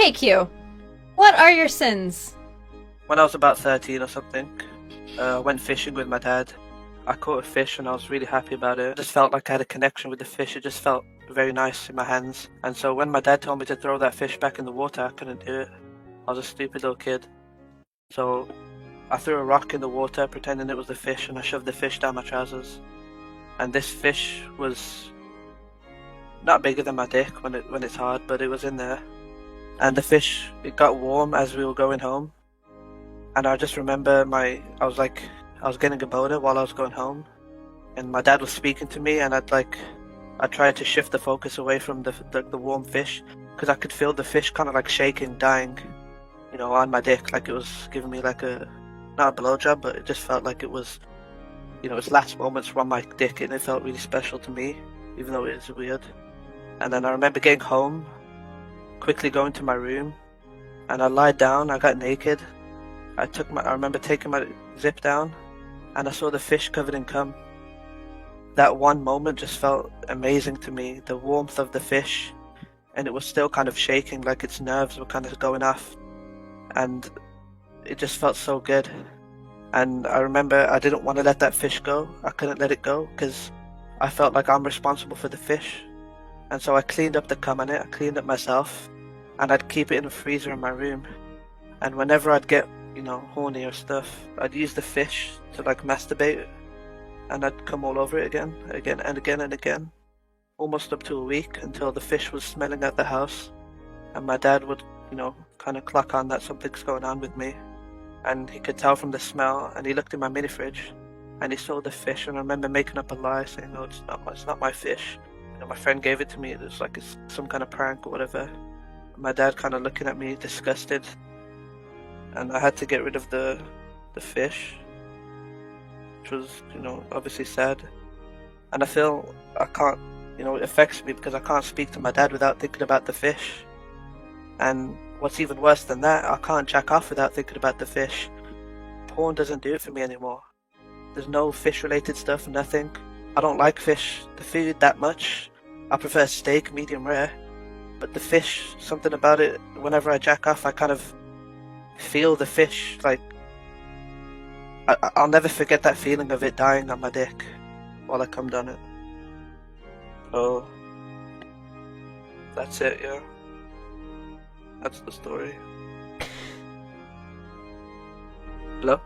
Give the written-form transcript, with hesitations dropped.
Okay, Q. What are your sins? When I was about 13 or something, I went fishing with my dad. I caught a fish and I was really happy about it. I just felt like I had a connection with the fish. It just felt very nice in my hands. And so when my dad told me to throw that fish back in the water, I couldn't do it. I was a stupid little kid. So I threw a rock in the water pretending it was the fish, and I shoved the fish down my trousers. And this fish was not bigger than my dick when it's hard, but it was in there. And the fish, it got warm as we were going home. And I just remember I was getting a boner while I was going home, and my dad was speaking to me, and I tried to shift the focus away from the warm fish, because I could feel the fish kind of like shaking, dying, on my dick, like it was giving me like not a blowjob, but it just felt like it was, its last moments from my dick, and it felt really special to me, even though it is weird. And then I remember getting home, quickly going to my room, and I lied down, I got naked. I remember taking my zip down, and I saw the fish covered in cum. That one moment just felt amazing to me, the warmth of the fish, and it was still kind of shaking, like its nerves were kind of going off, and it just felt so good. And I remember I didn't want to let that fish go. I couldn't let it go because I felt like I'm responsible for the fish. And so I cleaned up the cum on it, I cleaned it myself, and I'd keep it in the freezer in my room. And whenever I'd get, horny or stuff, I'd use the fish to like masturbate, and I'd come all over it again and again and again, almost up to a week, until the fish was smelling at the house, and my dad would, kind of clock on that something's going on with me, and he could tell from the smell, and he looked in my mini fridge, and he saw the fish, and I remember making up a lie saying, "No, it's not my fish. My friend gave it to me. It was like it's some kind of prank or whatever." My dad kind of looking at me, disgusted, and I had to get rid of the fish, which was, obviously sad. And I feel I can't, it affects me because I can't speak to my dad without thinking about the fish. And what's even worse than that, I can't jack off without thinking about the fish. Porn doesn't do it for me anymore. There's no fish-related stuff, nothing. I don't like fish, the food, that much. I prefer steak, medium rare. But the fish, something about it, whenever I jack off, I kind of feel the fish, like, I'll never forget that feeling of it dying on my dick while I cummed on it. So, that's it, yeah. That's the story. Hello?